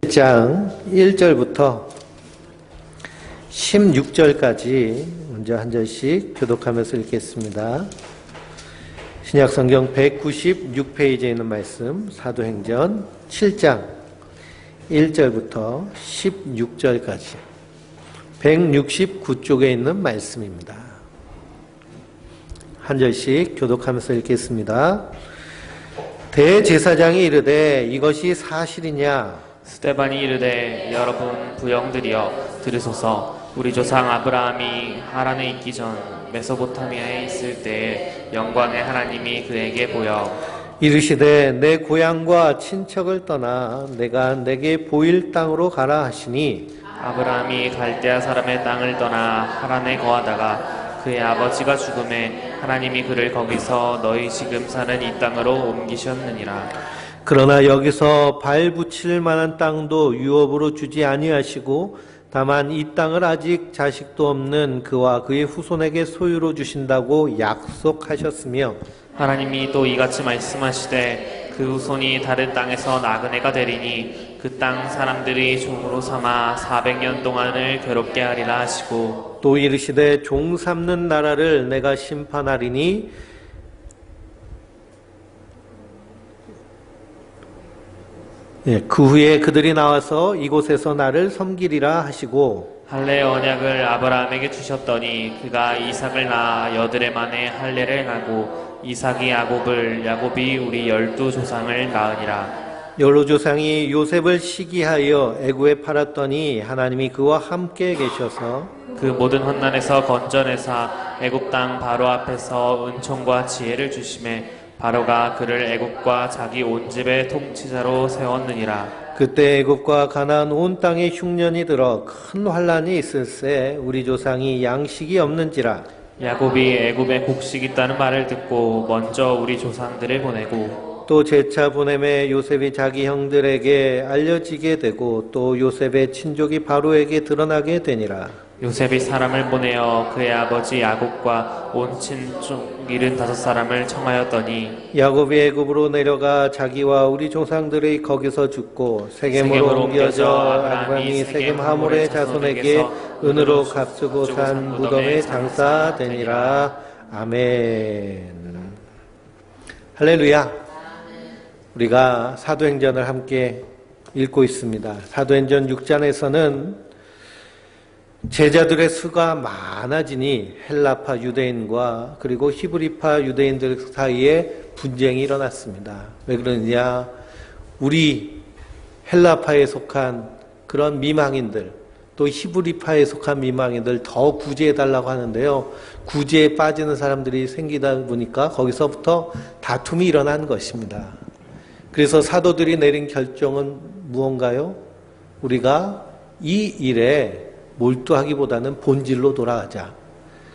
1장 1절부터 16절까지 먼저 한 절씩 교독하면서 읽겠습니다. 신약성경 196페이지에 있는 말씀, 사도행전 7장 1절부터 16절까지 169쪽에 있는 말씀입니다. 한 절씩 교독하면서 읽겠습니다. 대제사장이 이르되 이것이 사실이냐? 스데반이 이르되 여러분 부영들이여 들으소서. 우리 조상 아브라함이 하란에 있기 전 메소포타미아에 있을 때에 영광의 하나님이 그에게 보여 이르시되 내 고향과 친척을 떠나 내가 내게 보일 땅으로 가라 하시니 아브라함이 갈대아 사람의 땅을 떠나 하란에 거하다가 그의 아버지가 죽음에 하나님이 그를 거기서 너희 지금 사는 이 땅으로 옮기셨느니라. 그러나 여기서 발 붙일 만한 땅도 유업으로 주지 아니하시고 다만 이 땅을 아직 자식도 없는 그와 그의 후손에게 소유로 주신다고 약속하셨으며 하나님이 또 이같이 말씀하시되 그 후손이 다른 땅에서 나그네가 되리니 그 땅 사람들이 종으로 삼아 400년 동안을 괴롭게 하리라 하시고 또 이르시되 종 삼는 나라를 내가 심판하리니 그 후에 그들이 나와서 이곳에서 나를 섬기리라 하시고 할례 언약을 아브라함에게 주셨더니 그가 이삭을 낳아 여드레 만에 할례를 하고 이삭이 야곱을 야곱이 우리 12조상을 낳으니라. 열로조상이 요셉을 시기하여 애굽에 팔았더니 하나님이 그와 함께 계셔서 그 모든 환난에서 건져내사 애굽 땅 바로 앞에서 은총과 지혜를 주심에 바로가 그를 애굽과 자기 온 집의 통치자로 세웠느니라. 그때 애굽과 가나안 온 땅에 흉년이 들어 큰 환난이 있을세 우리 조상이 양식이 없는지라. 야곱이 애굽에 곡식 있다는 말을 듣고 먼저 우리 조상들을 보내고 또 제차 보냄에 요셉이 자기 형들에게 알려지게 되고 또 요셉의 친족이 바로에게 드러나게 되니라. 요셉이 사람을 보내어 그의 아버지 야곱과 온 친족 75사람을 청하였더니 야곱이 애굽으로 내려가 자기와 우리 조상들이 거기서 죽고 세겜으로 옮겨져 아브라함이 세겜 하몰의 자손에게 은으로 값주고 산 무덤에 장사되니라. 아멘. 할렐루야. 우리가 사도행전을 함께 읽고 있습니다. 사도행전 6장에서는 제자들의 수가 많아지니 헬라파 유대인과 그리고 히브리파 유대인들 사이에 분쟁이 일어났습니다. 왜 그러느냐? 우리 헬라파에 속한 그런 미망인들 또 히브리파에 속한 미망인들 더 구제해달라고 하는데요. 구제에 빠지는 사람들이 생기다 보니까 거기서부터 다툼이 일어난 것입니다. 그래서 사도들이 내린 결정은 무언가요? 우리가 이 일에 몰두하기보다는 본질로 돌아가자.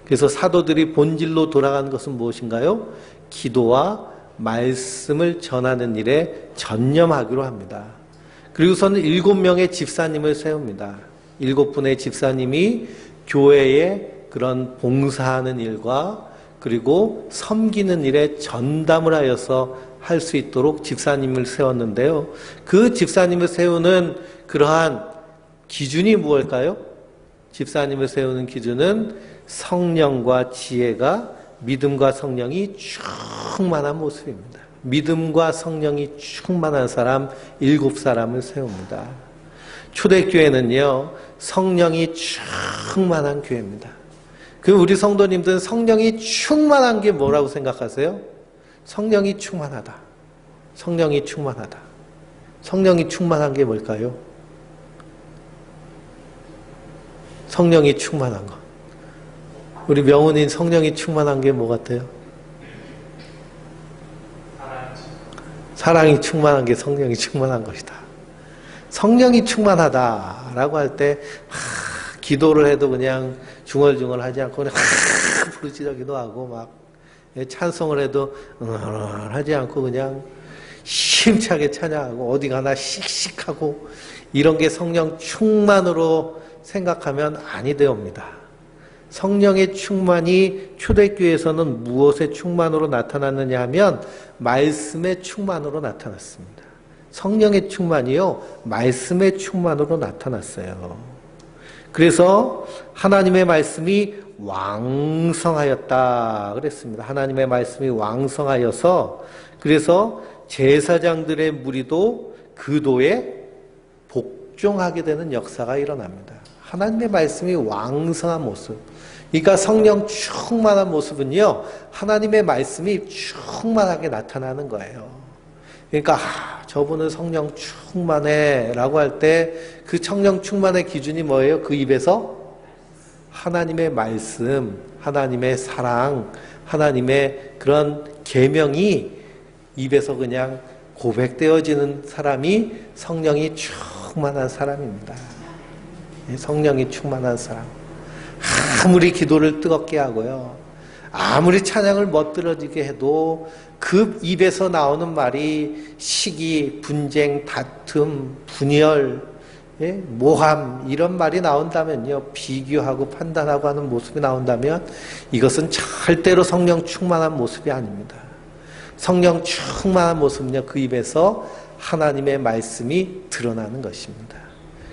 그래서 사도들이 본질로 돌아가는 것은 무엇인가요? 기도와 말씀을 전하는 일에 전념하기로 합니다. 그리고서는 7명의 집사님을 세웁니다. 7분의 집사님이 교회에 그런 봉사하는 일과 그리고 섬기는 일에 전담을 하여서 할 수 있도록 집사님을 세웠는데요. 그 집사님을 세우는 그러한 기준이 무엇일까요? 집사님을 세우는 기준은 성령과 지혜가 믿음과 성령이 충만한 모습입니다. 믿음과 성령이 충만한 사람 7사람을 세웁니다. 초대교회는요, 성령이 충만한 교회입니다. 그 우리 성도님들은 성령이 충만한 게 뭐라고 생각하세요? 성령이 충만하다. 성령이 충만하다. 성령이 충만한 게 뭘까요? 성령이 충만한 것. 우리 명훈인 성령이 충만한 게 뭐 같아요? 사랑이 충만한 게 성령이 충만한 것이다. 성령이 충만하다라고 할 때 기도를 해도 그냥 중얼중얼 하지 않고 그냥 부르짖기도 하고 막 찬송을 해도 하지 않고 그냥 힘차게 찬양하고 어디 가나 씩씩하고 이런 게 성령 충만으로 생각하면 아니 되옵니다. 성령의 충만이 초대교회에서는 무엇의 충만으로 나타났느냐 하면 말씀의 충만으로 나타났습니다. 성령의 충만이요, 말씀의 충만으로 나타났어요. 그래서 하나님의 말씀이 왕성하였다 그랬습니다. 하나님의 말씀이 왕성하여서 그래서 제사장들의 무리도 그 도에 복종하게 되는 역사가 일어납니다. 하나님의 말씀이 왕성한 모습. 그러니까 성령 충만한 모습은요, 하나님의 말씀이 충만하게 나타나는 거예요. 그러니까 저분은 성령 충만해 라고 할 때 그 성령 충만의 기준이 뭐예요? 그 입에서 하나님의 말씀, 하나님의 사랑, 하나님의 그런 계명이 입에서 그냥 고백되어지는 사람이 성령이 충만한 사람입니다. 성령이 충만한 사람. 아무리 기도를 뜨겁게 하고요, 아무리 찬양을 멋들어지게 해도 그 입에서 나오는 말이 시기, 분쟁, 다툼, 분열, 모함 이런 말이 나온다면요, 비교하고 판단하고 하는 모습이 나온다면 이것은 절대로 성령 충만한 모습이 아닙니다. 성령 충만한 모습은요, 그 입에서 하나님의 말씀이 드러나는 것입니다.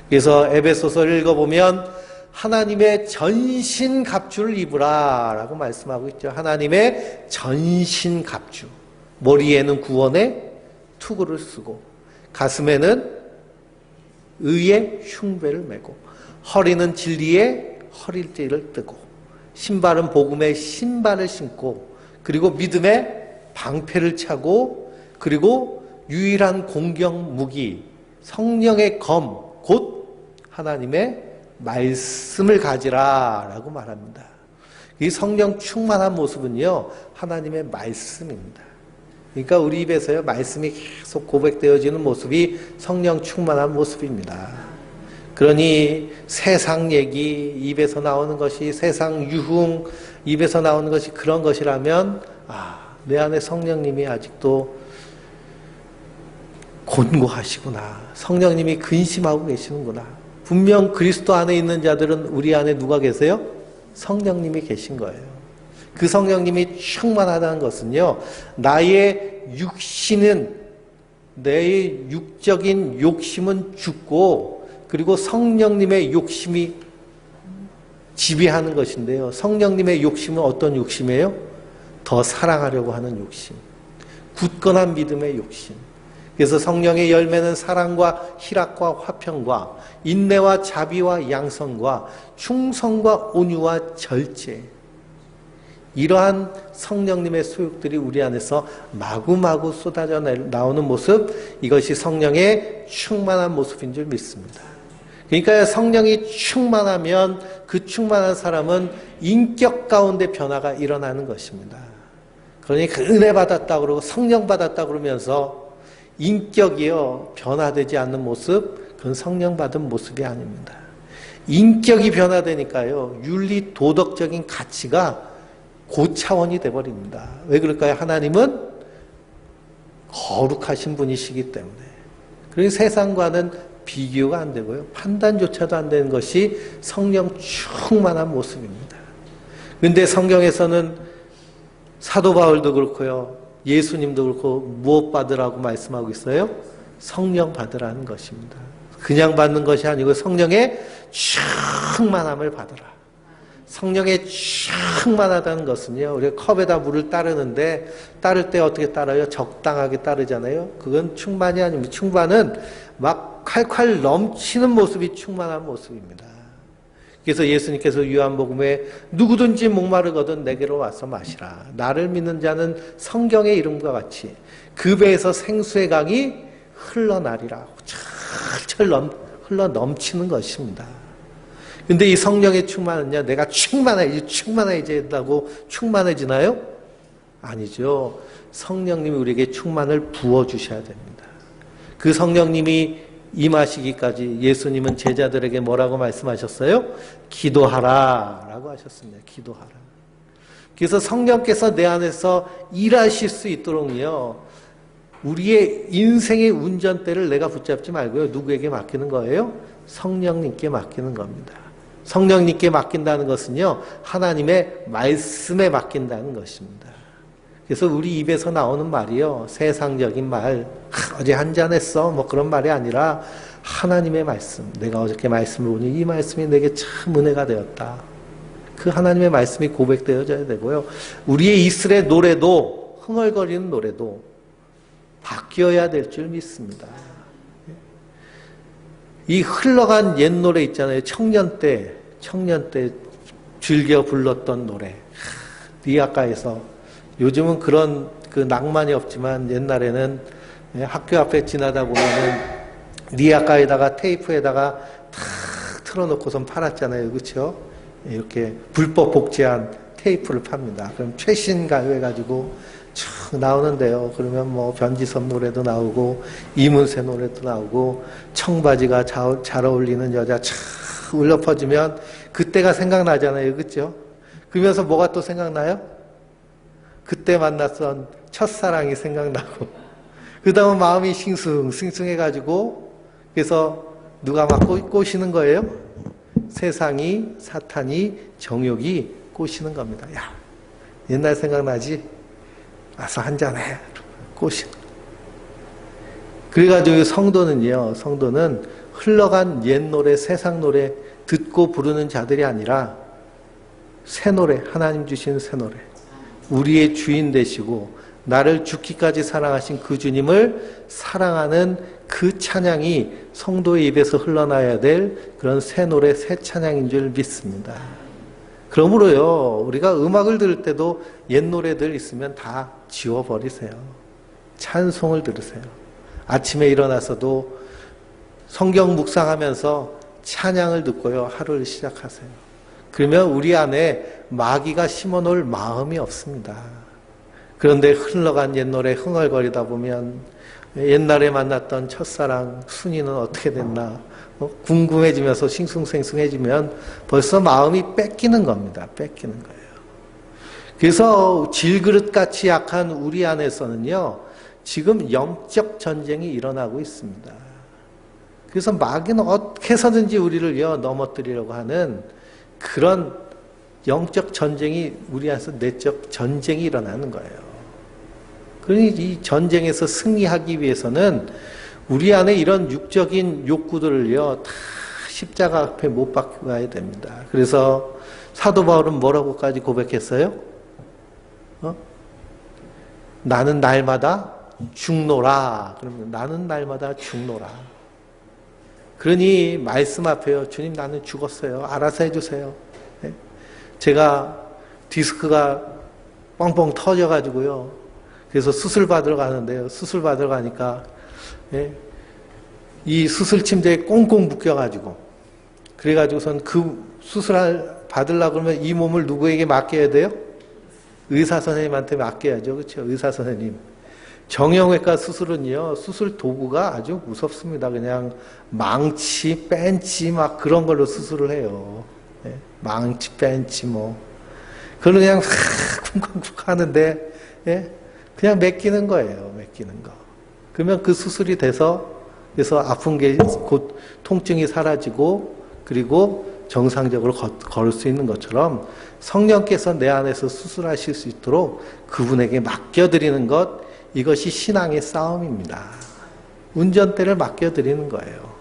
그래서 에베소서를 읽어보면 하나님의 전신갑주를 입으라 라고 말씀하고 있죠. 하나님의 전신갑주. 머리에는 구원의 투구를 쓰고 가슴에는 의의 흉배를 메고 허리는 진리의 허리띠를 뜨고 신발은 복음의 신발을 신고 그리고 믿음의 방패를 차고 그리고 유일한 공격 무기 성령의 검 곧 하나님의 말씀을 가지라 라고 말합니다. 이 성령 충만한 모습은요, 하나님의 말씀입니다. 그러니까 우리 입에서요, 말씀이 계속 고백되어지는 모습이 성령 충만한 모습입니다. 그러니 세상 얘기, 입에서 나오는 것이 세상 유흥, 입에서 나오는 것이 그런 것이라면 내 안에 성령님이 아직도 곤고하시구나. 성령님이 근심하고 계시는구나. 분명 그리스도 안에 있는 자들은 우리 안에 누가 계세요? 성령님이 계신 거예요. 그 성령님이 충만하다는 것은요, 나의 육신은, 내 육적인 욕심은 죽고 그리고 성령님의 욕심이 지배하는 것인데요. 성령님의 욕심은 어떤 욕심이에요? 더 사랑하려고 하는 욕심, 굳건한 믿음의 욕심. 그래서 성령의 열매는 사랑과 희락과 화평과 인내와 자비와 양선과 충성과 온유와 절제, 이러한 성령님의 소욕들이 우리 안에서 마구마구 쏟아져 나오는 모습, 이것이 성령의 충만한 모습인 줄 믿습니다. 그러니까 성령이 충만하면 그 충만한 사람은 인격 가운데 변화가 일어나는 것입니다. 그러니 그 은혜 받았다 그러고 성령 받았다 그러면서 인격이요 변화되지 않는 모습, 그건 성령 받은 모습이 아닙니다. 인격이 변화되니까요, 윤리 도덕적인 가치가 고차원이 돼버립니다. 왜 그럴까요? 하나님은 거룩하신 분이시기 때문에. 그리고 세상과는 비교가 안 되고요, 판단조차도 안 되는 것이 성령 충만한 모습입니다. 그런데 성경에서는 사도 바울도 그렇고요, 예수님도 그렇고 무엇 받으라고 말씀하고 있어요? 성령 받으라는 것입니다. 그냥 받는 것이 아니고 성령의 충만함을 받으라. 성령의 충만하다는 것은요, 우리가 컵에다 물을 따르는데 따를 때 어떻게 따라요? 적당하게 따르잖아요. 그건 충만이 아닙니다. 충만은 막 칼칼 넘치는 모습이 충만한 모습입니다. 그래서 예수님께서 요한복음에 누구든지 목마르거든 내게로 와서 마시라. 나를 믿는 자는 성경의 이름과 같이 그 배에서 생수의 강이 흘러나리라. 철철 흘러 넘치는 것입니다. 근데 이 성령의 충만은요, 내가 충만해져야 된다고 충만해지나요? 아니죠. 성령님이 우리에게 충만을 부어주셔야 됩니다. 그 성령님이 임하시기까지 예수님은 제자들에게 뭐라고 말씀하셨어요? 기도하라 라고 하셨습니다. 기도하라. 그래서 성령께서 내 안에서 일하실 수 있도록요, 우리의 인생의 운전대를 내가 붙잡지 말고요, 누구에게 맡기는 거예요? 성령님께 맡기는 겁니다. 성령님께 맡긴다는 것은요, 하나님의 말씀에 맡긴다는 것입니다. 그래서 우리 입에서 나오는 말이요, 세상적인 말, 어제 한잔했어, 뭐 그런 말이 아니라 하나님의 말씀, 내가 어저께 말씀을 보니 이 말씀이 내게 참 은혜가 되었다. 그 하나님의 말씀이 고백되어져야 되고요. 우리의 이슬의 노래도, 흥얼거리는 노래도 바뀌어야 될 줄 믿습니다. 이 흘러간 옛 노래 있잖아요. 청년 때 즐겨 불렀던 노래. 리아가에서 요즘은 그런 그 낭만이 없지만 옛날에는 학교 앞에 지나다 보면은 리아가에다가 테이프에다가 탁 틀어놓고선 팔았잖아요. 그렇죠? 이렇게 불법 복제한 테이프를 팝니다. 그럼 최신 가요 해가지고 쭉 나오는데요. 그러면 뭐 변지섭 노래도 나오고 이문세 노래도 나오고 청바지가 잘 어울리는 여자 쫙 울려 퍼지면 그때가 생각나잖아요. 그렇죠? 그러면서 뭐가 또 생각나요? 그때 만났던 첫사랑이 생각나고 그 다음에 마음이 싱숭해가지고 그래서 누가 막 꼬시는 거예요? 세상이, 사탄이, 정욕이 꼬시는 겁니다. 야, 옛날 생각나지? 와서 한잔해. 꼬시는. 그래가지고 성도는 흘러간 옛 노래, 세상 노래 듣고 부르는 자들이 아니라 새 노래, 하나님 주신 새 노래. 우리의 주인 되시고 나를 죽기까지 사랑하신 그 주님을 사랑하는 그 찬양이 성도의 입에서 흘러나야 될 그런 새 노래, 새 찬양인 줄 믿습니다. 그러므로요, 우리가 음악을 들을 때도 옛 노래들 있으면 다 지워버리세요. 찬송을 들으세요. 아침에 일어나서도 성경 묵상하면서 찬양을 듣고요, 하루를 시작하세요. 그러면 우리 안에 마귀가 심어놓을 마음이 없습니다. 그런데 흘러간 옛 노래 흥얼거리다 보면 옛날에 만났던 첫사랑 순이는 어떻게 됐나 궁금해지면서 싱숭생숭해지면 벌써 마음이 뺏기는 겁니다. 뺏기는 거예요. 그래서 질그릇같이 약한 우리 안에서는요, 지금 영적 전쟁이 일어나고 있습니다. 그래서 마귀는 어떻게 해서든지 우리를요 넘어뜨리려고 하는 그런 영적 전쟁이 우리 안에서 내적 전쟁이 일어나는 거예요. 그러니 이 전쟁에서 승리하기 위해서는 우리 안에 이런 육적인 욕구들을요 다 십자가 앞에 못 박혀 가야 됩니다. 그래서 사도 바울은 뭐라고까지 고백했어요? 나는 날마다 죽노라. 그러면 나는 날마다 죽노라. 그러니 말씀 앞에요. 주님 나는 죽었어요. 알아서 해주세요. 네? 제가 디스크가 뻥뻥 터져가지고요. 그래서 수술 받으러 가는데요. 수술 받으러 가니까 이 수술 침대에 꽁꽁 묶여가지고 그래가지고선 그 수술을 받으려고 그러면 이 몸을 누구에게 맡겨야 돼요? 의사 선생님한테 맡겨야죠. 그렇죠? 의사 선생님. 정형외과 수술은요, 수술 도구가 아주 무섭습니다. 그냥 망치, 벤치 막 그런 걸로 수술을 해요. 망치, 벤치 뭐. 그걸 그냥 쿵쿵쿵 하는데, 그냥 맡기는 거예요. 맡기는 거. 그러면 그 수술이 돼서, 그래서 아픈 게 곧 통증이 사라지고, 그리고 정상적으로 걸을 수 있는 것처럼 성령께서 내 안에서 수술하실 수 있도록 그분에게 맡겨드리는 것, 이것이 신앙의 싸움입니다. 운전대를 맡겨드리는 거예요.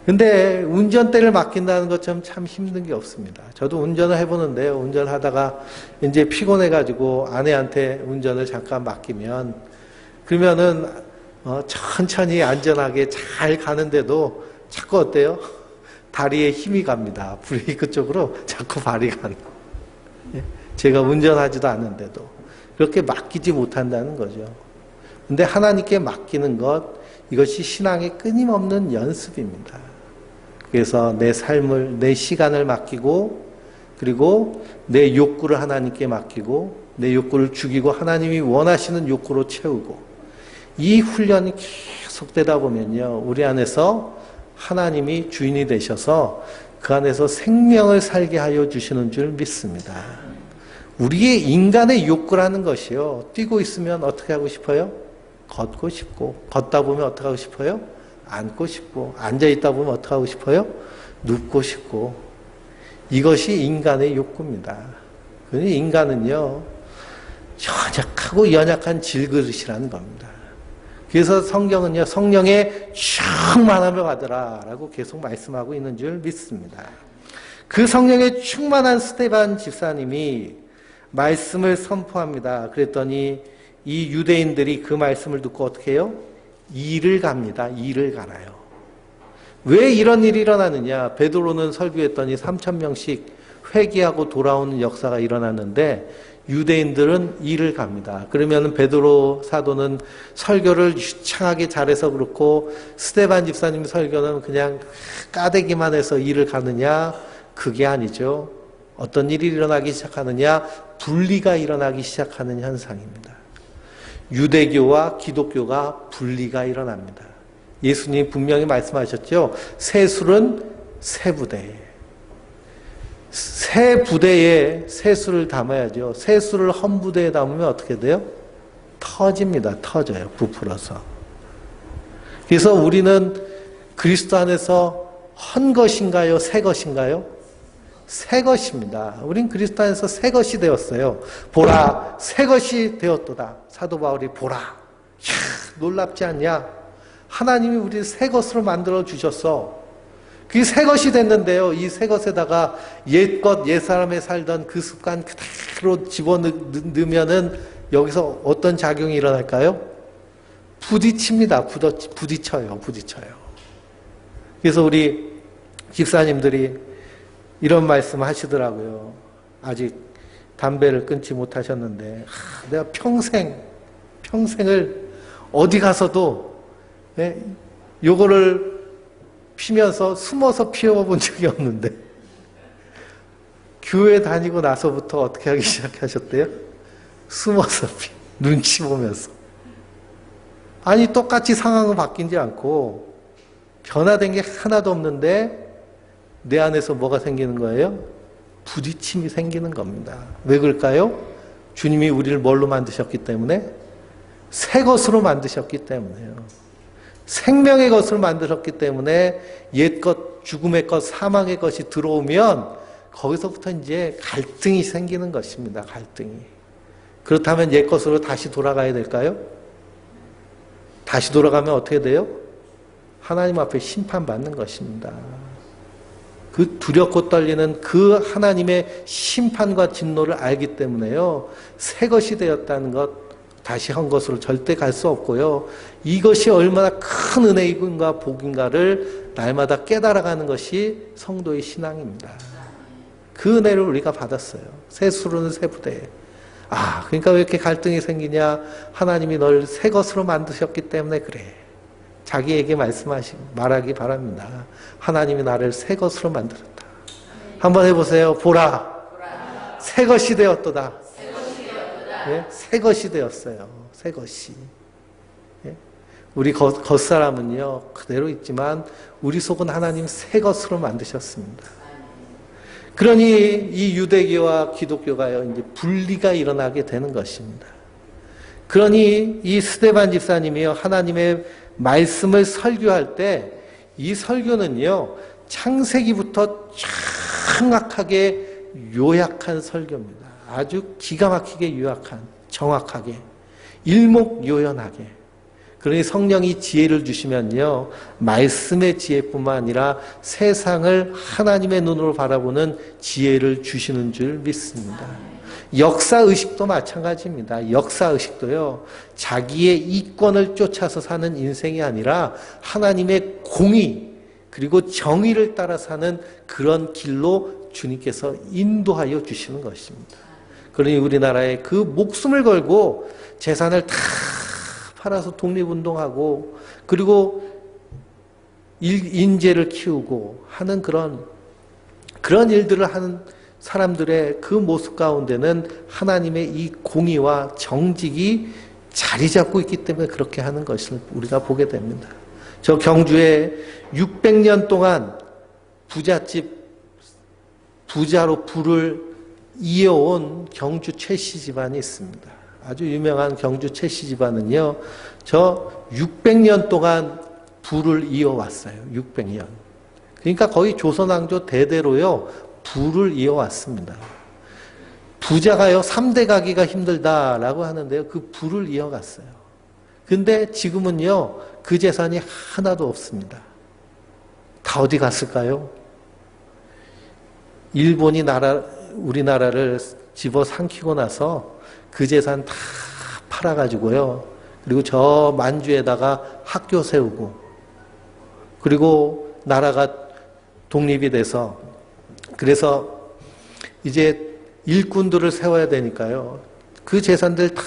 근데 운전대를 맡긴다는 것처럼 참 힘든 게 없습니다. 저도 운전을 해보는데요. 운전하다가 이제 피곤해가지고 아내한테 운전을 잠깐 맡기면, 그러면은 천천히 안전하게 잘 가는데도 자꾸 어때요? 다리에 힘이 갑니다. 브레이크 쪽으로 자꾸 발이 가는. 제가 운전하지도 않는데도. 그렇게 맡기지 못한다는 거죠. 근데 하나님께 맡기는 것, 이것이 신앙의 끊임없는 연습입니다. 그래서 내 삶을, 내 시간을 맡기고, 그리고 내 욕구를 하나님께 맡기고, 내 욕구를 죽이고 하나님이 원하시는 욕구로 채우고, 이 훈련이 계속되다 보면요, 우리 안에서 하나님이 주인이 되셔서 그 안에서 생명을 살게 하여 주시는 줄 믿습니다. 우리의 인간의 욕구라는 것이요, 뛰고 있으면 어떻게 하고 싶어요? 걷고 싶고, 걷다 보면 어떻게 하고 싶어요? 앉고 싶고, 앉아있다 보면 어떻게 하고 싶어요? 눕고 싶고. 이것이 인간의 욕구입니다. 그러니 인간은요, 연약하고 연약한 질그릇이라는 겁니다. 그래서 성경은요, 성령의 충만함을 받으라라고 계속 말씀하고 있는 줄 믿습니다. 그 성령의 충만한 스데반 집사님이 말씀을 선포합니다. 그랬더니 이 유대인들이 그 말씀을 듣고 어떻게 해요? 일을 갑니다. 일을 갈아요. 왜 이런 일이 일어나느냐? 베드로는 설교했더니 3,000명씩 회개하고 돌아오는 역사가 일어났는데 유대인들은 일을 갑니다. 그러면 베드로 사도는 설교를 유창하게 잘해서 그렇고 스데반 집사님 설교는 그냥 까대기만 해서 일을 가느냐? 그게 아니죠. 어떤 일이 일어나기 시작하느냐? 분리가 일어나기 시작하는 현상입니다. 유대교와 기독교가 분리가 일어납니다. 예수님이 분명히 말씀하셨죠. 새 술은 새 부대에. 새 부대에 새 술을 담아야죠. 새 술을 헌 부대에 담으면 어떻게 돼요? 터집니다. 터져요. 부풀어서. 그래서 우리는 그리스도 안에서 헌 것인가요? 새 것인가요? 새 것입니다. 우린 그리스도 안에서 새 것이 되었어요. 보라, 새 것이 되었도다. 사도 바울이 보라. 이야, 놀랍지 않냐? 하나님이 우리를 새 것으로 만들어 주셨어. 그게 새 것이 됐는데요. 이 새 것에다가 옛것, 옛사람에 살던 그 습관 그대로 집어넣으면은 여기서 어떤 작용이 일어날까요? 부딪힙니다. 부딪혀요. 그래서 우리 집사님들이 이런 말씀 하시더라고요. 아직 담배를 끊지 못하셨는데, 내가 평생을 어디 가서도, 요거를 피면서 숨어서 피워본 적이 없는데, 교회 다니고 나서부터 어떻게 하기 시작하셨대요? 숨어서 눈치 보면서. 아니, 똑같이 상황은 바뀌지 않고, 변화된 게 하나도 없는데, 내 안에서 뭐가 생기는 거예요? 부딪힘이 생기는 겁니다. 왜 그럴까요? 주님이 우리를 뭘로 만드셨기 때문에? 새 것으로 만드셨기 때문에요. 생명의 것으로 만드셨기 때문에 옛것, 죽음의 것, 사망의 것이 들어오면 거기서부터 이제 갈등이 생기는 것입니다. 갈등이. 그렇다면 옛것으로 다시 돌아가야 될까요? 다시 돌아가면 어떻게 돼요? 하나님 앞에 심판받는 것입니다. 그 두렵고 떨리는 그 하나님의 심판과 진노를 알기 때문에요. 새 것이 되었다는 것, 다시 한 것으로 절대 갈 수 없고요. 이것이 얼마나 큰 은혜인가 복인가를 날마다 깨달아가는 것이 성도의 신앙입니다. 그 은혜를 우리가 받았어요. 새 수로는 새 부대에. 그러니까 왜 이렇게 갈등이 생기냐? 하나님이 널 새 것으로 만드셨기 때문에 그래. 자기에게 말하기 바랍니다. 하나님이 나를 새 것으로 만들었다. 한번 해보세요. 보라. 새 것이 되었도다. 새 것이 되었어요. 새 것이. 우리 겉사람은요, 그대로 있지만, 우리 속은 하나님 새 것으로 만드셨습니다. 그러니, 이 유대교와 기독교가요, 이제 분리가 일어나게 되는 것입니다. 그러니, 이 스데반 집사님이요, 하나님의 말씀을 설교할 때, 이 설교는요, 창세기부터 정확하게 요약한 설교입니다. 아주 기가 막히게 요약한, 정확하게, 일목요연하게. 그러니 성령이 지혜를 주시면요, 말씀의 지혜뿐만 아니라 세상을 하나님의 눈으로 바라보는 지혜를 주시는 줄 믿습니다. 역사의식도 마찬가지입니다. 역사의식도요, 자기의 이권을 쫓아서 사는 인생이 아니라 하나님의 공의, 그리고 정의를 따라 사는 그런 길로 주님께서 인도하여 주시는 것입니다. 그러니 우리나라에 그 목숨을 걸고 재산을 다 팔아서 독립운동하고, 그리고 인재를 키우고 하는 그런 일들을 하는 사람들의 그 모습 가운데는 하나님의 이 공의와 정직이 자리 잡고 있기 때문에 그렇게 하는 것을 우리가 보게 됩니다. 저 경주에 600년 동안 부자로 부를 이어온 경주 최씨 집안이 있습니다. 아주 유명한 경주 최씨 집안은요, 저 600년 동안 부를 이어왔어요. 600년. 그러니까 거의 조선왕조 대대로요, 부를 이어왔습니다. 부자가요, 3대 가기가 힘들다라고 하는데요. 그 부를 이어갔어요. 근데 지금은요, 그 재산이 하나도 없습니다. 다 어디 갔을까요? 일본이 우리나라를 집어삼키고 나서 그 재산 다 팔아가지고요. 그리고 저 만주에다가 학교 세우고, 그리고 나라가 독립이 돼서, 그래서 이제 일꾼들을 세워야 되니까요. 그 재산들 다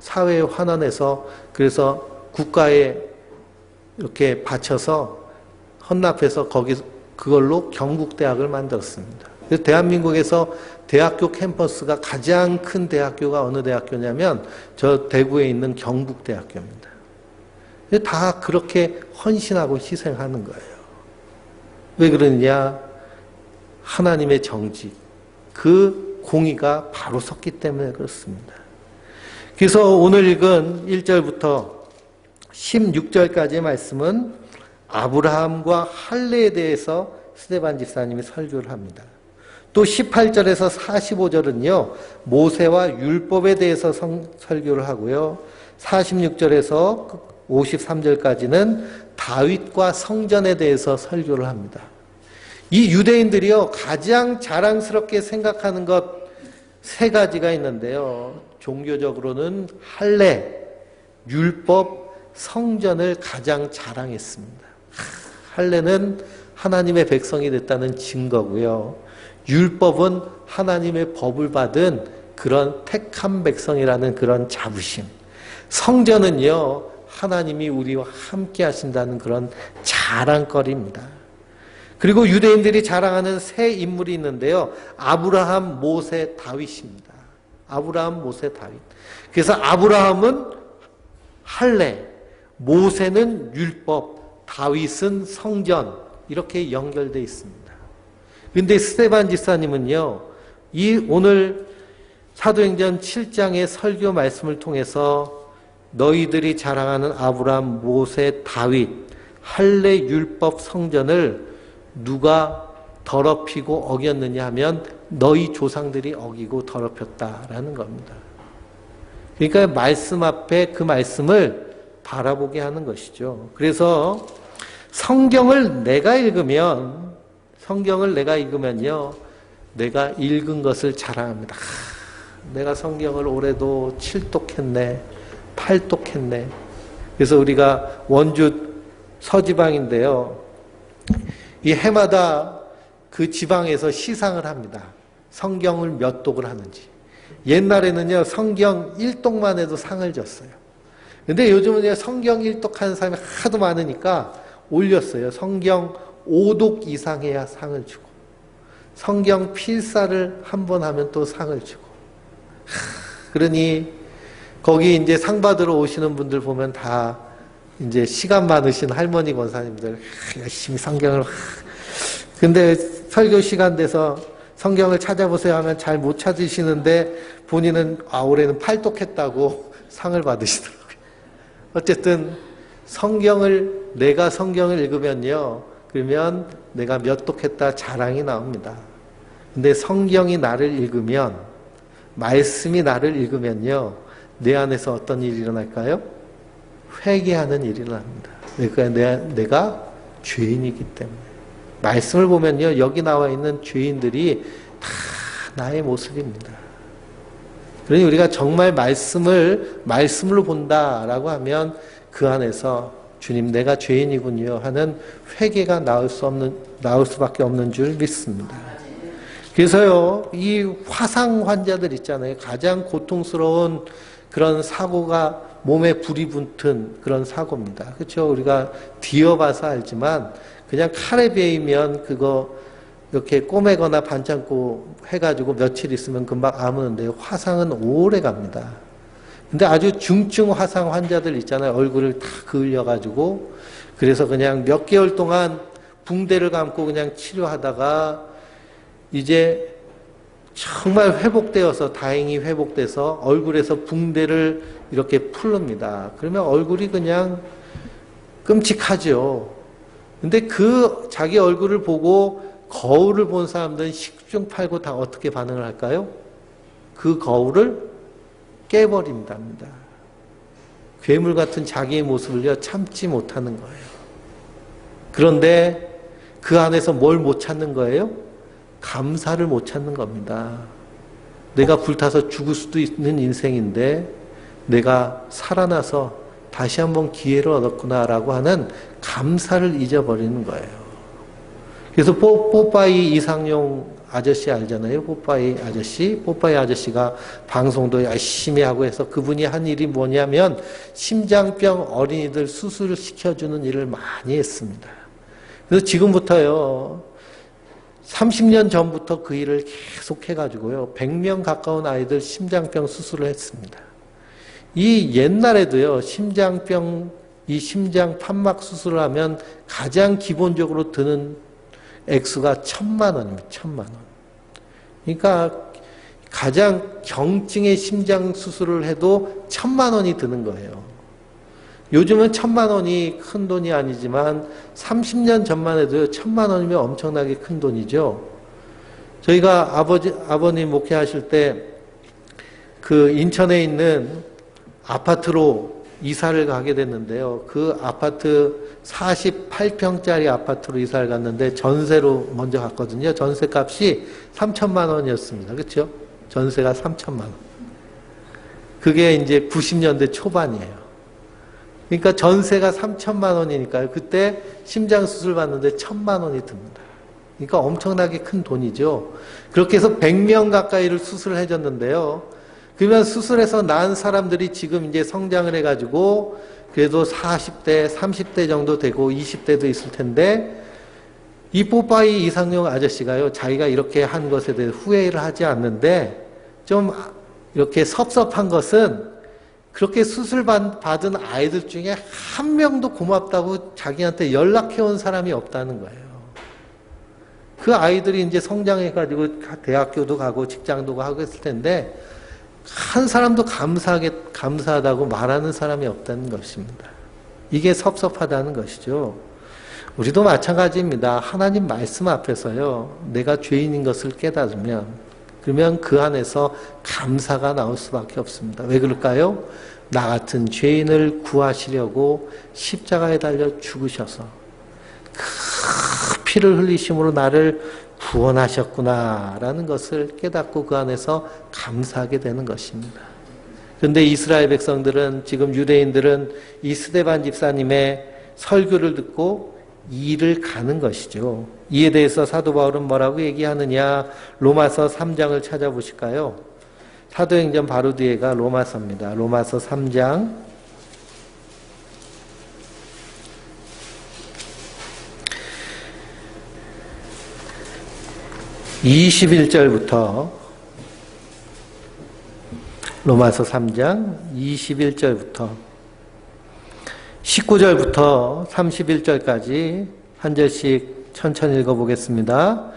사회에 환원해서, 그래서 국가에 이렇게 바쳐서 헌납해서 그걸로 경북대학을 만들었습니다. 그래서 대한민국에서 대학교 캠퍼스가 가장 큰 대학교가 어느 대학교냐면 저 대구에 있는 경북대학교입니다. 다 그렇게 헌신하고 희생하는 거예요. 왜 그러느냐? 하나님의 정직, 그 공의가 바로 섰기 때문에 그렇습니다. 그래서 오늘 읽은 1절부터 16절까지의 말씀은 아브라함과 할례에 대해서 스데반 집사님이 설교를 합니다. 또 18절에서 45절은요, 모세와 율법에 대해서 설교를 하고요. 46절에서 53절까지는 다윗과 성전에 대해서 설교를 합니다. 이 유대인들이요, 가장 자랑스럽게 생각하는 것 세 가지가 있는데요. 종교적으로는 할례, 율법, 성전을 가장 자랑했습니다. 할례는 하나님의 백성이 됐다는 증거고요. 율법은 하나님의 법을 받은 그런 택한 백성이라는 그런 자부심. 성전은요, 하나님이 우리와 함께 하신다는 그런 자랑거리입니다. 그리고 유대인들이 자랑하는 세 인물이 있는데요. 아브라함, 모세, 다윗입니다. 아브라함, 모세, 다윗. 그래서 아브라함은 할례, 모세는 율법, 다윗은 성전, 이렇게 연결되어 있습니다. 그런데 스데반 집사님은요, 이 오늘 사도행전 7장의 설교 말씀을 통해서 너희들이 자랑하는 아브라함, 모세, 다윗, 할례, 율법, 성전을 누가 더럽히고 어겼느냐 하면 너희 조상들이 어기고 더럽혔다라는 겁니다. 그러니까 말씀 앞에 그 말씀을 바라보게 하는 것이죠. 그래서 성경을 내가 읽으면요, 내가 읽은 것을 자랑합니다. 내가 성경을 올해도 7독했네, 8독했네. 그래서 우리가 원주 서지방인데요. 이 해마다 그 지방에서 시상을 합니다. 성경을 몇 독을 하는지. 옛날에는요, 성경 1독만 해도 상을 줬어요. 근데 요즘은 성경 1독 하는 사람이 하도 많으니까 올렸어요. 성경 5독 이상 해야 상을 주고, 성경 필사를 한 번 하면 또 상을 주고. 그러니 거기 이제 상 받으러 오시는 분들 보면 다 이제 시간 많으신 할머니 권사님들 열심히 성경을. 근데 설교 시간 돼서 성경을 찾아보세요 하면 잘 못 찾으시는데 본인은 올해는 8독했다고 상을 받으시더라고요. 어쨌든 내가 성경을 읽으면요, 그러면 내가 몇 독했다 자랑이 나옵니다. 근데 성경이 나를 읽으면, 말씀이 나를 읽으면요, 내 안에서 어떤 일이 일어날까요? 회개하는 일이 일어납니다. 그러니까 내가 죄인이기 때문에. 말씀을 보면요, 여기 나와 있는 죄인들이 다 나의 모습입니다. 그러니 우리가 정말 말씀으로 본다라고 하면 그 안에서 주님, 내가 죄인이군요 하는 회개가 나올 수밖에 없는 줄 믿습니다. 그래서요, 이 화상 환자들 있잖아요. 가장 고통스러운 그런 사고가 몸에 불이 붙은 그런 사고입니다. 그렇죠? 우리가 뒤어봐서 알지만 그냥 칼에 베이면 그거 이렇게 꼬매거나 반창고 해가지고 며칠 있으면 금방 아무는데요. 화상은 오래 갑니다. 근데 아주 중증 화상 환자들 있잖아요. 얼굴을 다 그을려가지고. 그래서 그냥 몇 개월 동안 붕대를 감고 그냥 치료하다가 이제 정말 다행히 회복돼서 얼굴에서 붕대를 이렇게 풀릅니다. 그러면 얼굴이 그냥 끔찍하죠. 근데 자기 얼굴을 보고 거울을 본 사람들은 10중 8구 다 어떻게 반응을 할까요? 그 거울을 깨버린답니다. 괴물 같은 자기의 모습을요, 참지 못하는 거예요. 그런데 그 안에서 뭘 못 찾는 거예요? 감사를 못 찾는 겁니다. 내가 불타서 죽을 수도 있는 인생인데 내가 살아나서 다시 한번 기회를 얻었구나라고 하는 감사를 잊어버리는 거예요. 그래서 뽀빠이 이상용 아저씨 알잖아요. 뽀빠이 아저씨. 뽀빠이 아저씨가 방송도 열심히 하고 해서 그분이 한 일이 뭐냐면 심장병 어린이들 수술을 시켜주는 일을 많이 했습니다. 그래서 지금부터요, 30년 전부터 그 일을 계속 해가지고요, 100명 가까운 아이들 심장병 수술을 했습니다. 이 옛날에도요, 이 심장 판막 수술을 하면 가장 기본적으로 드는 액수가 1,000만 원입니다. 1,000만 원. 그러니까 가장 경증의 심장 수술을 해도 1,000만 원이 드는 거예요. 요즘은 1,000만 원이 큰 돈이 아니지만 30년 전만 해도요, 1,000만 원이면 엄청나게 큰 돈이죠. 저희가 아버님 목회하실 때 그 인천에 있는 아파트로 이사를 가게 됐는데요. 그 아파트 48평짜리 아파트로 이사를 갔는데 전세로 먼저 갔거든요. 전세 값이 3,000만 원이었습니다. 그렇죠? 전세가 3,000만 원. 그게 이제 90년대 초반이에요. 그러니까 전세가 3,000만 원이니까요. 그때 심장 수술 받는데 1,000만 원이 듭니다. 그러니까 엄청나게 큰 돈이죠. 그렇게 해서 100명 가까이를 수술을 해줬는데요. 그러면 수술해서 난 사람들이 지금 이제 성장을 해가지고 그래도 40대, 30대 정도 되고 20대도 있을 텐데 이 뽀빠이 이상용 아저씨가요, 자기가 이렇게 한 것에 대해 후회를 하지 않는데 좀 이렇게 섭섭한 것은 그렇게 수술 받은 아이들 중에 한 명도 고맙다고 자기한테 연락해온 사람이 없다는 거예요. 그 아이들이 이제 성장해가지고 대학교도 가고 직장도 가고 했을 텐데 한 사람도 감사하다고 말하는 사람이 없다는 것입니다. 이게 섭섭하다는 것이죠. 우리도 마찬가지입니다. 하나님 말씀 앞에서요, 내가 죄인인 것을 깨달으면, 그러면 그 안에서 감사가 나올 수밖에 없습니다. 왜 그럴까요? 나 같은 죄인을 구하시려고 십자가에 달려 죽으셔서 그 피를 흘리심으로 나를 구원하셨구나라는 것을 깨닫고 그 안에서 감사하게 되는 것입니다. 그런데 이스라엘 백성들은, 지금 유대인들은 이 스데반 집사님의 설교를 듣고 이를 가는 것이죠. 이에 대해서 사도 바울은 뭐라고 얘기하느냐? 로마서 3장을 찾아보실까요? 사도행전 바로 뒤에가 로마서입니다. 로마서 3장 21절부터 로마서 3장 21절부터 19절부터 31절까지 한 절씩 천천히 읽어보겠습니다.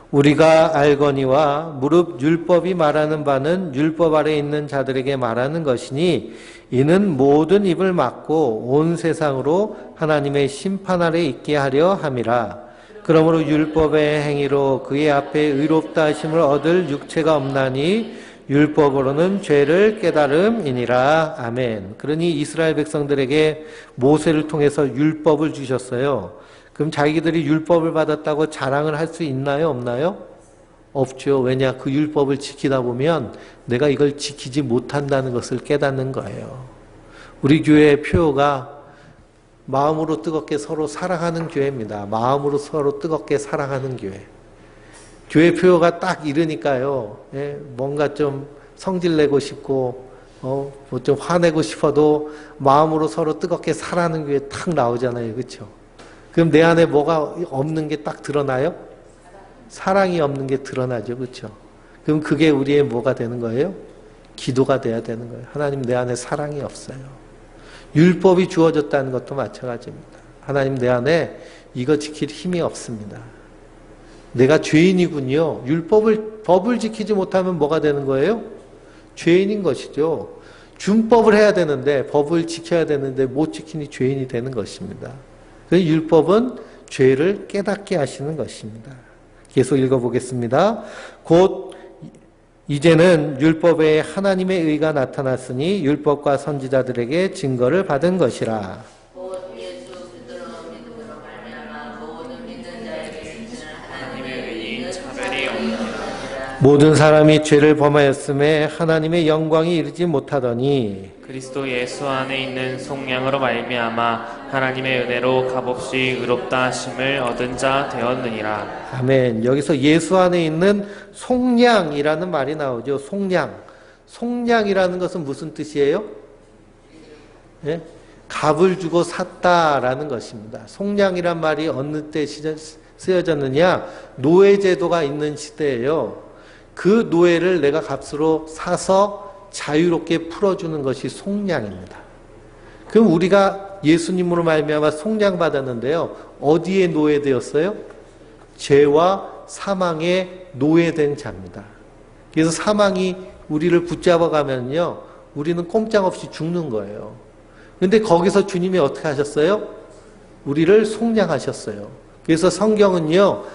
우리가 알거니와 무릇 율법이 말하는 바는 율법 아래 있는 자들에게 말하는 것이니 이는 모든 입을 막고 온 세상으로 하나님의 심판 아래 있게 하려 함이라. 그러므로 율법의 행위로 그의 앞에 의롭다 하심을 얻을 육체가 없나니 율법으로는 죄를 깨달음이니라. 아멘. 그러니 이스라엘 백성들에게 모세를 통해서 율법을 주셨어요. 그럼 자기들이 율법을 받았다고 자랑을 할 수 있나요? 없나요? 없죠. 왜냐? 그 율법을 지키다 보면 내가 이걸 지키지 못한다는 것을 깨닫는 거예요. 우리 교회의 표어가 마음으로 뜨겁게 서로 사랑하는 교회입니다. 마음으로 서로 뜨겁게 사랑하는 교회. 교회 표어가 딱 이러니까요. 뭔가 좀 성질내고 싶고 뭐 좀 화내고 싶어도 마음으로 서로 뜨겁게 사랑하는 교회 탁 나오잖아요. 그렇죠? 그럼 내 안에 뭐가 없는 게 딱 드러나요? 사랑이 없는 게 드러나죠. 그렇죠? 그럼 그게 우리의 뭐가 되는 거예요? 기도가 돼야 되는 거예요. 하나님, 내 안에 사랑이 없어요. 율법이 주어졌다는 것도 마찬가지입니다. 하나님, 내 안에 이거 지킬 힘이 없습니다. 내가 죄인이군요. 법을 지키지 못하면 뭐가 되는 거예요? 죄인인 것이죠. 준법을 해야 되는데, 법을 지켜야 되는데 못 지키니 죄인이 되는 것입니다. 그 율법은 죄를 깨닫게 하시는 것입니다. 계속 읽어보겠습니다. 곧 이제는 율법에 하나님의 의가 나타났으니 율법과 선지자들에게 증거를 받은 것이라. 하나님의 의인 차별이 없느니라. 모든 사람이 죄를 범하였음에 하나님의 영광이 이르지 못하더니 그리스도 예수 안에 있는 속량으로 말미암아 하나님의 은혜로 값없이 의롭다 하심을 얻은 자 되었느니라. 아멘. 여기서 예수 안에 있는 속량이라는 말이 나오죠. 속량. 속량이라는 것은 무슨 뜻이에요? 예? 값을 주고 샀다라는 것입니다. 속량이란 말이 어느 때 쓰여졌느냐? 노예제도가 있는 시대예요. 그 노예를 내가 값으로 사서 자유롭게 풀어주는 것이 속량입니다. 그럼 우리가 예수님으로 말미암아 속량 받았는데요. 어디에 노예되었어요? 죄와 사망에 노예된 자입니다. 그래서 사망이 우리를 붙잡아 가면요, 우리는 꼼짝없이 죽는 거예요. 그런데 거기서 주님이 어떻게 하셨어요? 우리를 속량하셨어요. 그래서 성경은요,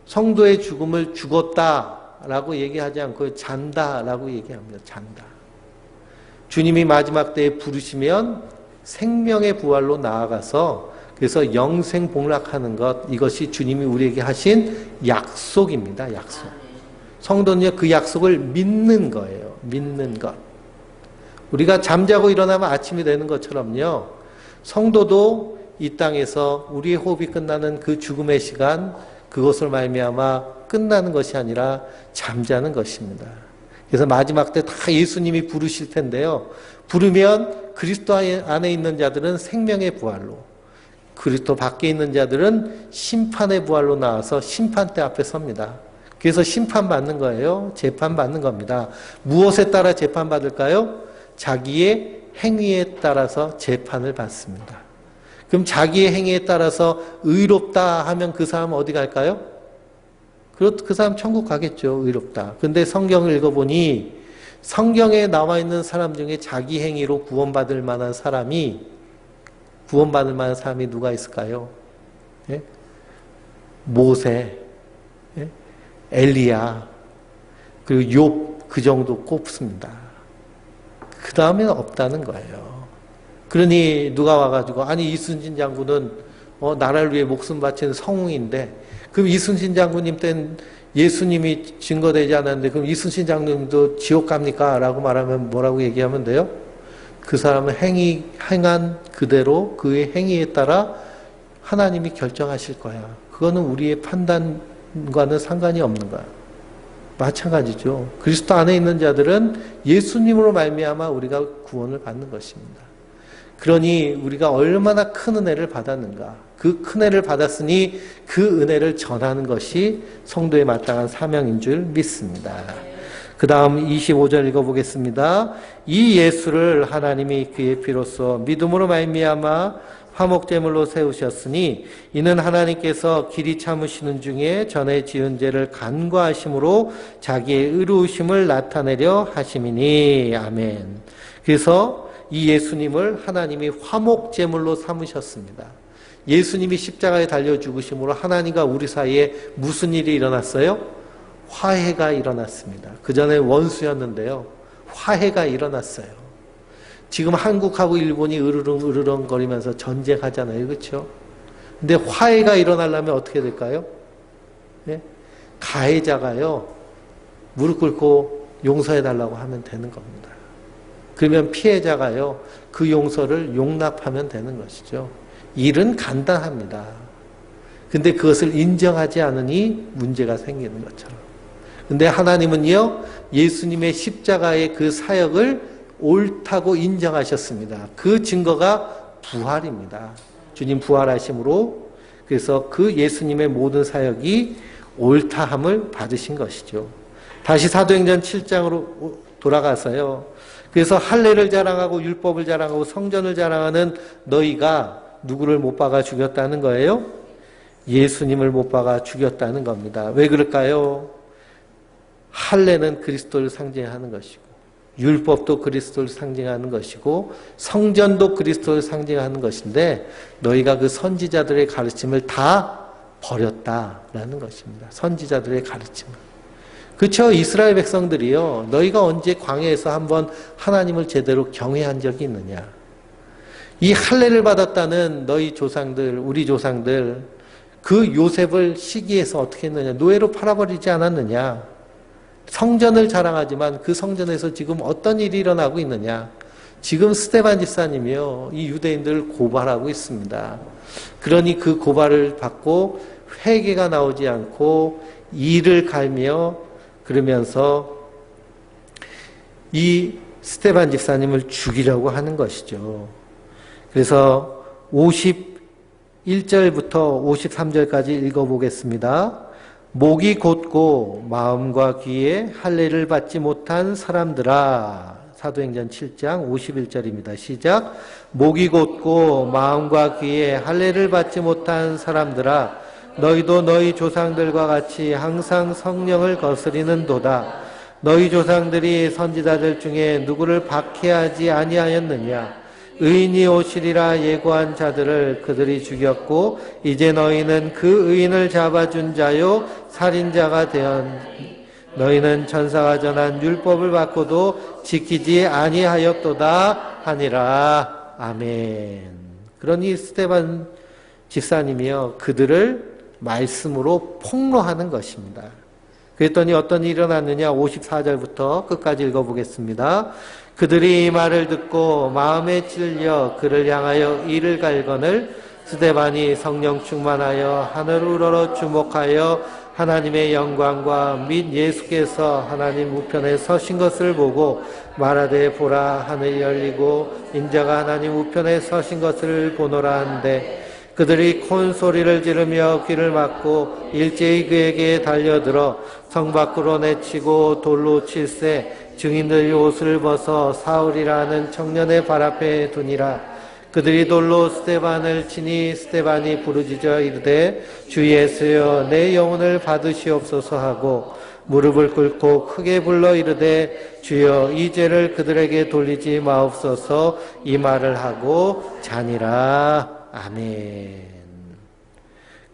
성도의 죽음을 죽었다라고 얘기하지 않고 잔다라고 얘기합니다. 잔다. 주님이 마지막 때에 부르시면 생명의 부활로 나아가서 그래서 영생 복락하는 것, 이것이 주님이 우리에게 하신 약속입니다. 약속. 성도는요, 그 약속을 믿는 거예요. 믿는 것. 우리가 잠자고 일어나면 아침이 되는 것처럼요, 성도도 이 땅에서 우리의 호흡이 끝나는 그 죽음의 시간, 그것을 말미암아 끝나는 것이 아니라 잠자는 것입니다. 그래서 마지막 때 다 예수님이 부르실 텐데요, 부르면 그리스도 안에 있는 자들은 생명의 부활로, 그리스도 밖에 있는 자들은 심판의 부활로 나와서 심판대 앞에 섭니다. 그래서 심판받는 거예요. 재판받는 겁니다. 무엇에 따라 재판받을까요? 자기의 행위에 따라서 재판을 받습니다. 그럼 자기의 행위에 따라서 의롭다 하면 그 사람은 어디 갈까요? 그 사람 천국 가겠죠. 의롭다. 근데 성경을 읽어보니 성경에 나와 있는 사람 중에 자기 행위로 구원받을 만한 사람이 누가 있을까요? 예? 모세, 예? 엘리야, 그리고 욥, 그 정도 꼽습니다. 그 다음에는 없다는 거예요. 그러니 누가 와가지고, 아니 이순신 장군은 나라를 위해 목숨 바친 성웅인데, 그럼 이순신 장군님 때는 예수님이 증거되지 않았는데 그럼 이순신 장군님도 지옥 갑니까? 라고 말하면 뭐라고 얘기하면 돼요? 그 사람은 행한 그대로 그의 행위에 따라 하나님이 결정하실 거야. 그거는 우리의 판단과는 상관이 없는 거야. 마찬가지죠. 그리스도 안에 있는 자들은 예수님으로 말미암아 우리가 구원을 받는 것입니다. 그러니 우리가 얼마나 큰 은혜를 받았는가. 그 큰 은혜를 받았으니 그 은혜를 전하는 것이 성도의 마땅한 사명인 줄 믿습니다. 그 다음 25절 읽어보겠습니다. 이 예수를 하나님이 그의 피로써 믿음으로 말미암아 화목제물로 세우셨으니 이는 하나님께서 길이 참으시는 중에 전에 지은 죄를 간과하심으로 자기의 의로우심을 나타내려 하심이니. 아멘. 그래서 이 예수님을 하나님이 화목제물로 삼으셨습니다. 예수님이 십자가에 달려 죽으심으로 하나님과 우리 사이에 무슨 일이 일어났어요? 화해가 일어났습니다. 그전에 원수였는데요, 화해가 일어났어요. 지금 한국하고 일본이 으르렁 거리면서 전쟁하잖아요. 그렇죠? 근데 화해가 일어나려면 어떻게 될까요? 네? 가해자가요, 무릎 꿇고 용서해달라고 하면 되는 겁니다. 그러면 피해자가요, 그 용서를 용납하면 되는 것이죠. 일은 간단합니다. 근데 그것을 인정하지 않으니 문제가 생기는 것처럼. 근데 하나님은요, 예수님의 십자가의 그 사역을 옳다고 인정하셨습니다. 그 증거가 부활입니다. 주님 부활하심으로, 그래서 그 예수님의 모든 사역이 옳다함을 받으신 것이죠. 다시 사도행전 7장으로 돌아가서요, 그래서 할례를 자랑하고 율법을 자랑하고 성전을 자랑하는 너희가 누구를 못 박아 죽였다는 거예요? 예수님을 못 박아 죽였다는 겁니다. 왜 그럴까요? 할례는 그리스도를 상징하는 것이고, 율법도 그리스도를 상징하는 것이고, 성전도 그리스도를 상징하는 것인데 너희가 그 선지자들의 가르침을 다 버렸다라는 것입니다. 선지자들의 가르침을. 그쵸? 이스라엘 백성들이요. 너희가 언제 광야에서 한번 하나님을 제대로 경외한 적이 있느냐? 이 할례를 받았다는 너희 조상들, 우리 조상들, 그 요셉을 시기해서 어떻게 했느냐? 노예로 팔아버리지 않았느냐? 성전을 자랑하지만 그 성전에서 지금 어떤 일이 일어나고 있느냐? 지금 스데반 집사님이요. 이 유대인들을 고발하고 있습니다. 그러니 그 고발을 받고 회개가 나오지 않고 이를 갈며 그러면서 이 스데반 집사님을 죽이려고 하는 것이죠. 그래서 51절부터 53절까지 읽어보겠습니다. 목이 곧고 마음과 귀에 할례를 받지 못한 사람들아. 사도행전 7장 51절입니다. 시작. 목이 곧고 마음과 귀에 할례를 받지 못한 사람들아, 너희도 너희 조상들과 같이 항상 성령을 거스리는도다. 너희 조상들이 선지자들 중에 누구를 박해하지 아니하였느냐? 의인이 오시리라 예고한 자들을 그들이 죽였고 이제 너희는 그 의인을 잡아준 자요 살인자가 되었니? 너희는 천사가 전한 율법을 받고도 지키지 아니하였도다 하니라. 아멘. 그러니 스데반 집사님이요, 그들을 말씀으로 폭로하는 것입니다. 그랬더니 어떤 일이 일어났느냐? 54절부터 끝까지 읽어보겠습니다. 그들이 이 말을 듣고 마음에 찔려 그를 향하여 이를 갈거늘 스데반이 성령 충만하여 하늘을 우러러 주목하여 하나님의 영광과 및 예수께서 하나님 우편에 서신 것을 보고 말하되 보라 하늘이 열리고 인자가 하나님 우편에 서신 것을 보노라 한데 그들이 큰 소리를 지르며 귀를 막고 일제히 그에게 달려들어 성 밖으로 내치고 돌로 칠세 증인들이 옷을 벗어 사울이라는 청년의 발 앞에 두니라. 그들이 돌로 스데반을 치니 스데반이 부르짖어 이르되 주 예수여 내 영혼을 받으시옵소서 하고 무릎을 꿇고 크게 불러 이르되 주여 이 죄를 그들에게 돌리지 마옵소서 이 말을 하고 자니라. 아멘.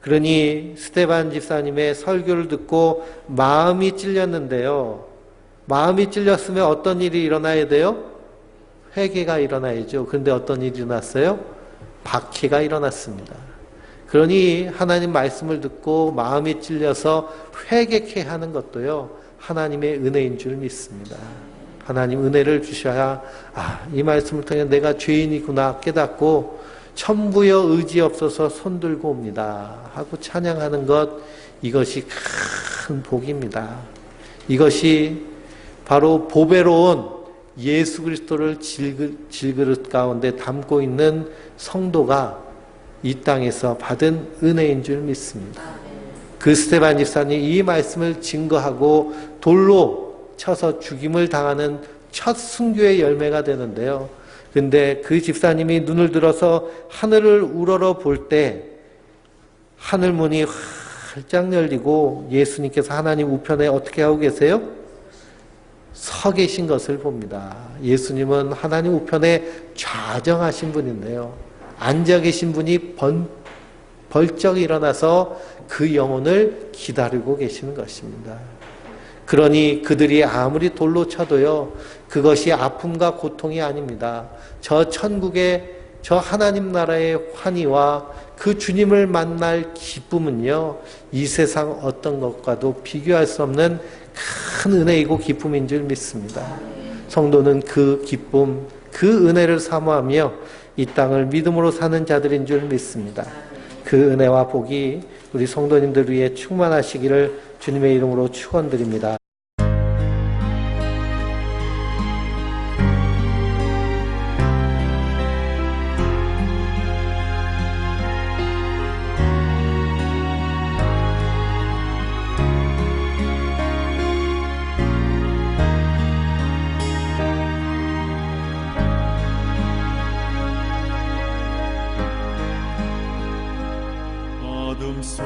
그러니 스데반 집사님의 설교를 듣고 마음이 찔렸는데요. 마음이 찔렸으면 어떤 일이 일어나야 돼요? 회개가 일어나야죠. 그런데 어떤 일이 일어났어요? 박해가 일어났습니다. 그러니 하나님 말씀을 듣고 마음이 찔려서 회개케 하는 것도요, 하나님의 은혜인 줄 믿습니다. 하나님 은혜를 주셔야 이 말씀을 통해 내가 죄인이구나 깨닫고 천부여 의지 없어서 손들고 옵니다 하고 찬양하는 것, 이것이 큰 복입니다. 이것이 바로 보배로운 예수 그리스도를 질그릇 가운데 담고 있는 성도가 이 땅에서 받은 은혜인 줄 믿습니다. 그 스데반 집사님 이 말씀을 증거하고 돌로 쳐서 죽임을 당하는 첫 순교의 열매가 되는데요. 근데 그 집사님이 눈을 들어서 하늘을 우러러 볼 때 하늘문이 활짝 열리고 예수님께서 하나님 우편에 어떻게 하고 계세요? 서 계신 것을 봅니다. 예수님은 하나님 우편에 좌정하신 분인데요. 앉아 계신 분이 벌쩍 일어나서 그 영혼을 기다리고 계시는 것입니다. 그러니 그들이 아무리 돌로 쳐도요, 그것이 아픔과 고통이 아닙니다. 저 천국의 저 하나님 나라의 환희와 그 주님을 만날 기쁨은요, 이 세상 어떤 것과도 비교할 수 없는 큰 은혜이고 기쁨인 줄 믿습니다. 성도는 그 기쁨, 그 은혜를 사모하며 이 땅을 믿음으로 사는 자들인 줄 믿습니다. 그 은혜와 복이 우리 성도님들 위해 충만하시기를 주님의 이름으로 축원드립니다. 어둠 속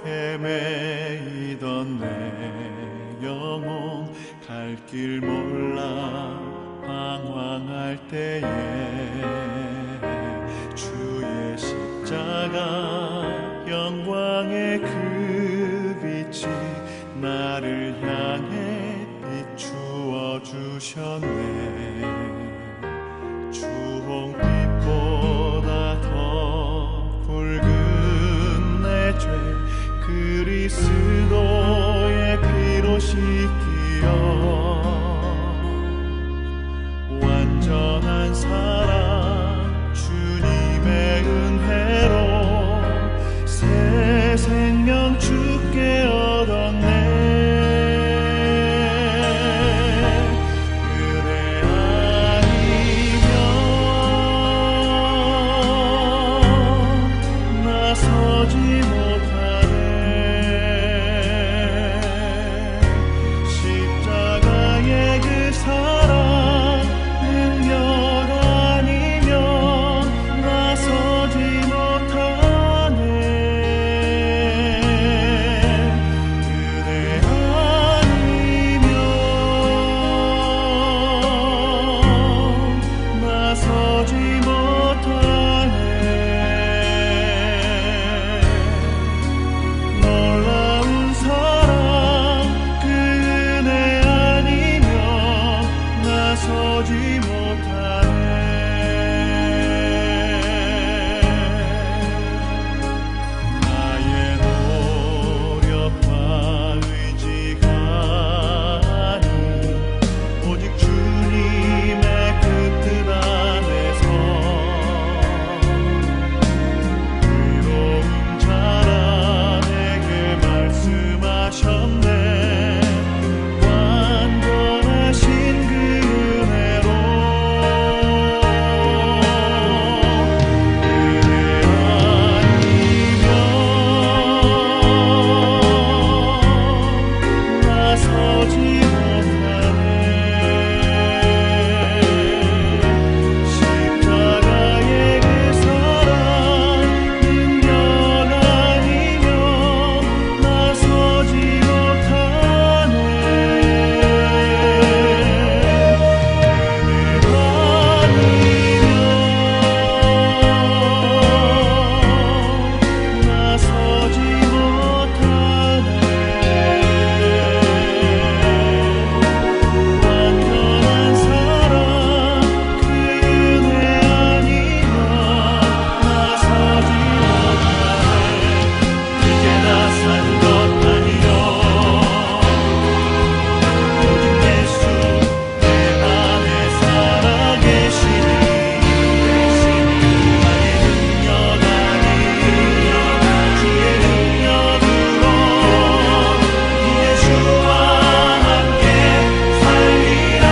헤매이던 내 영혼 갈 길 몰라 방황할 때에 주의 십자가 영광의 그 빛이 나를 오셨네. 주홍빛보다 더 붉은 내 죄 그리스도의 피로 씻기어 완전한 사랑 주님의 은혜로 새 생명 주께 얻었네. 그대 아니면 나서지 못하네. 십자가의 그 사랑 능력 아니면 나서지 못하네. 그대 아니면 나서지 못하네. 놀라운 사랑 그 은혜 아니면 나서지 못하네. 나의 노력과 의지가 아닌 오직 주님의 그 뜻 안에서 의로운 자라 내게 말씀하셨네. 완전하신 그 은혜로 그대 아니면 나서지 못하네. 십자가의 그 사랑 능력 아니면 나서지 못하네. 그대 아니면 나서지 못하네. 완전한 사랑 그 은혜 아니면 나서지 못하네. 이제 나 산 것 아니요 오직 예수 내 안에 살아계시니 나의 능력 아닌 주의 능력으로 이제 주와 함께 살리라.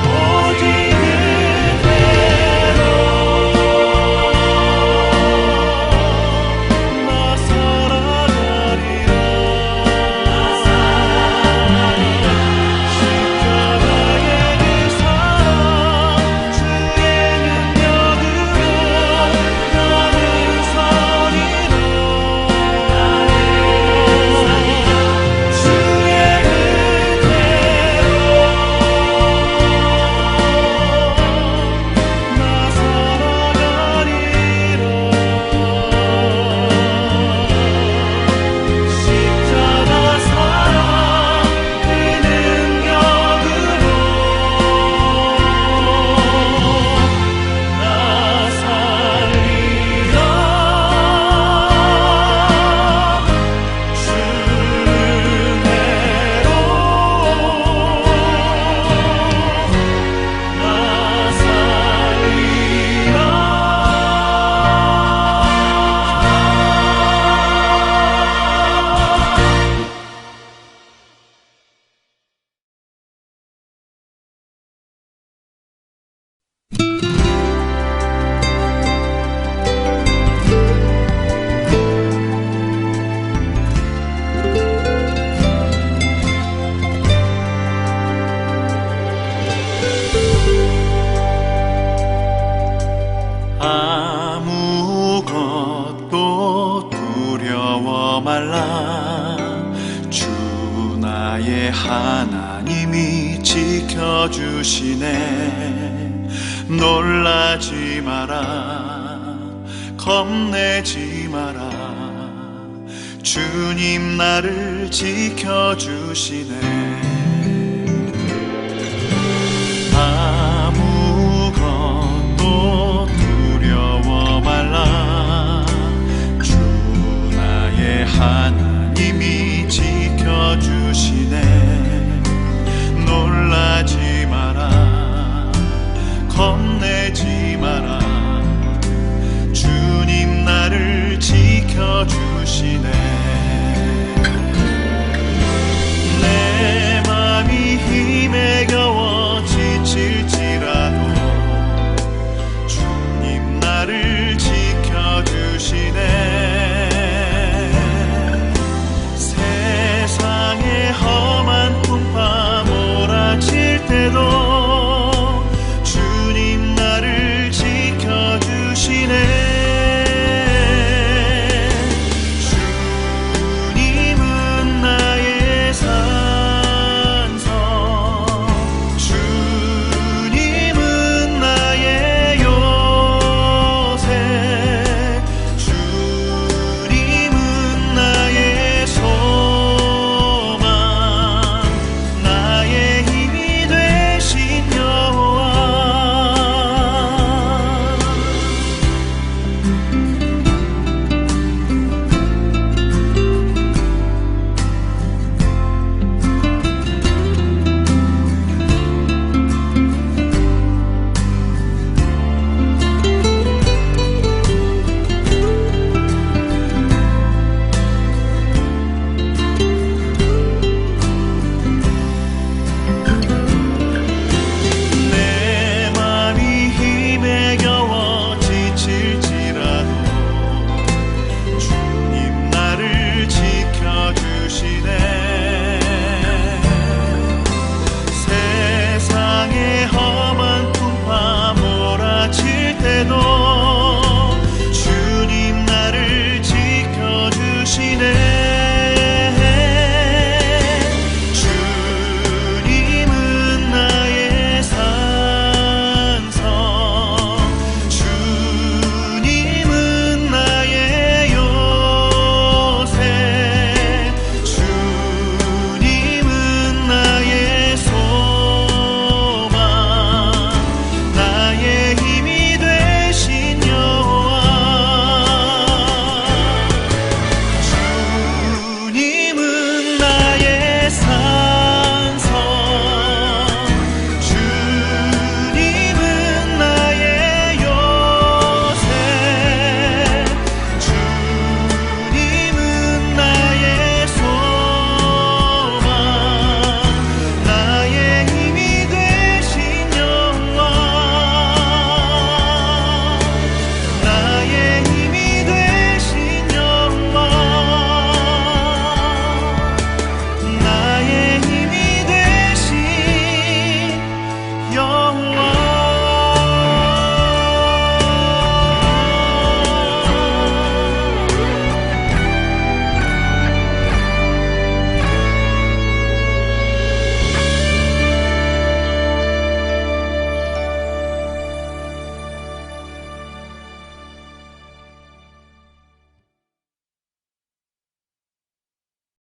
오직 그대로 나 살아가리라. 십자가의 그 사랑 주의 능력으로 나는 서리라. 주의 은혜로 나 살아가리라. 십자가 사랑 그 능력으로 나 살리라. 주 은혜로 나 살리라. 아무것도 두려워 말라. 주 나의 하나님이 지켜주시네. 놀라지 마라 겁내지 마라. 주님 나를 지켜주시네. 아무것도 두려워 말라. 주 나의 하나님이 지켜주시네. 놀라지 마라. 겁내지 마라. 주님 나를 지켜주시네.